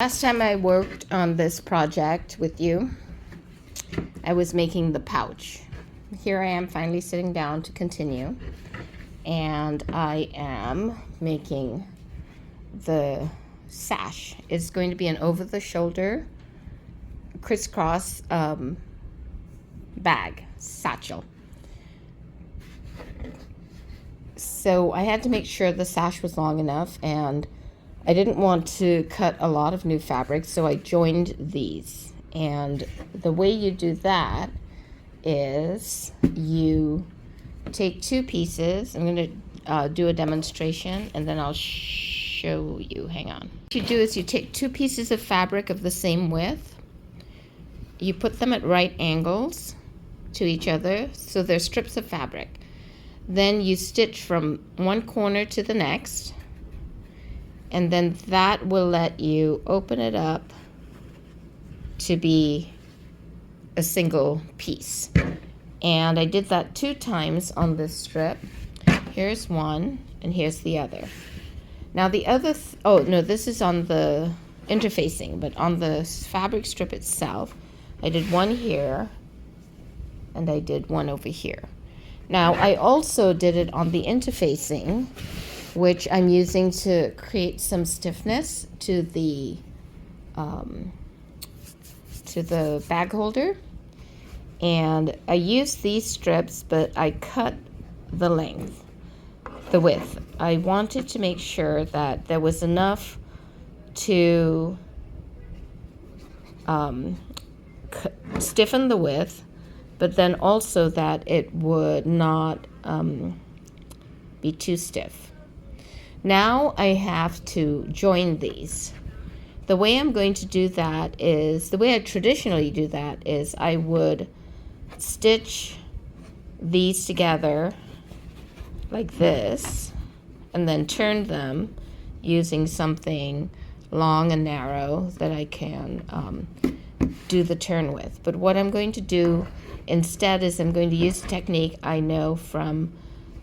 Last time I worked on this project with you, I was making the pouch. Here I am finally sitting down to continue, and I am making the sash. It's going to be an over-the-shoulder crisscross bag, satchel. So I had to make sure the sash was long enough, and I didn't want to cut a lot of new fabric, so I joined these. And the way you do that is you take two pieces. I'm going to do a demonstration, and then I'll show you. Hang on. What you do is you take two pieces of fabric of the same width. You put them at right angles to each other, so they're strips of fabric. Then you stitch from one corner to the next, and then that will let you open it up to be a single piece. And I did that 2 times on this strip. Here's one, and here's the other. Now the other, oh no, this is on the interfacing, but on the fabric strip itself, I did one here, and I did one over here. Now I also did it on the interfacing, which I'm using to create some stiffness to the bag holder. And I used these strips, but I cut the length, the width. I wanted to make sure that there was enough to stiffen the width, but then also that it would not be too stiff. Now I have to join these. The way I'm going to do that is, the way I traditionally do that is I would stitch these together like this and then turn them using something long and narrow that I can do the turn with. But what I'm going to do instead is I'm going to use a technique I know from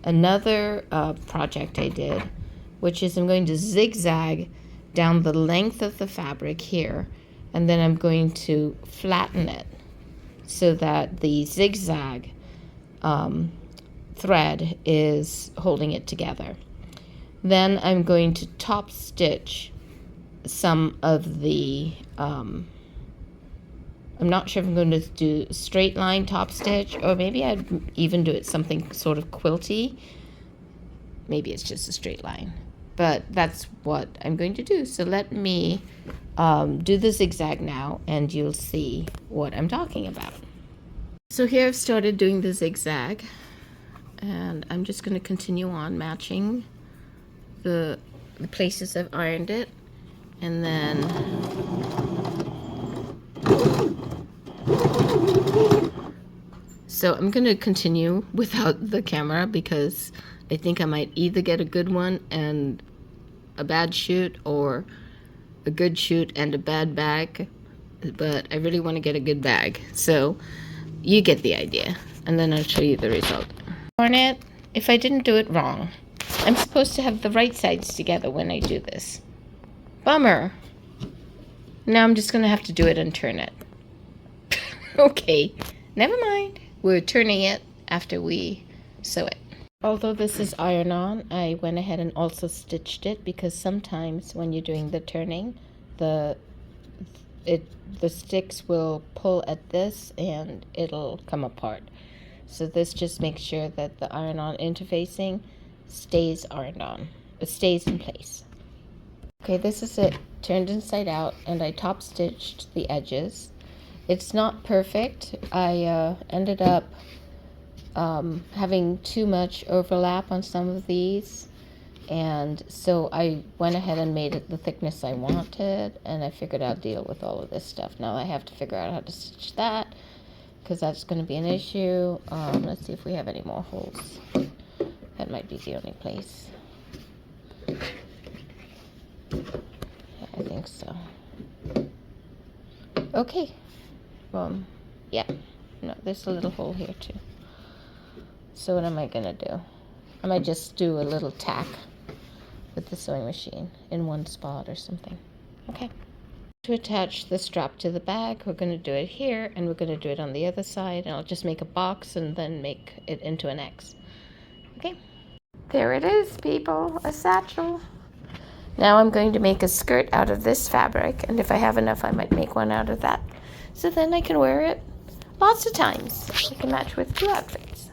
another project I did, which is I'm going to zigzag down the length of the fabric here, and then I'm going to flatten it so that the zigzag thread is holding it together. Then I'm going to top stitch some of the I'm not sure if I'm going to do straight line top stitch, or maybe I'd even do it something sort of quilty. Maybe it's just a straight line, but that's what I'm going to do. So let me do the zigzag now, and you'll see what I'm talking about. So here I've started doing the zigzag, and I'm just going to continue on matching the places I've ironed it, and then so I'm going to continue without the camera because I think I might either get a good one and a bad shoot, or a good shoot and a bad bag, but I really want to get a good bag. So you get the idea, and then I'll show you the result. Darn it, if I didn't do it wrong. I'm supposed to have the right sides together when I do this. Bummer. Now I'm just going to have to do it and turn it. Okay, never mind. We're turning it after we sew it. Although this is iron-on, I went ahead and also stitched it, because sometimes when you're doing the turning, the sticks will pull at this and it'll come apart. So this just makes sure that the iron-on interfacing stays ironed on. It stays in place. Okay, this is it turned inside out, and I top stitched the edges. It's not perfect. I ended up having too much overlap on some of these, and so I went ahead and made it the thickness I wanted, and I figured I'd deal with all of this stuff. Now I have to figure out how to stitch that, because that's going to be an issue. Let's see if we have any more holes. That might be the only place. Yeah, I think so. Okay. Yeah, no, there's a little hole here too. So what am I gonna do? I might just do a little tack with the sewing machine in one spot or something. Okay. To attach the strap to the bag, we're going to do it here, and we're going to do it on the other side, and I'll just make a box and then make it into an X. Okay, there it is, people, a satchel. Now I'm going to make a skirt out of this fabric, and if I have enough, I might make one out of that. So then I can wear it lots of times. I can match with 2 outfits.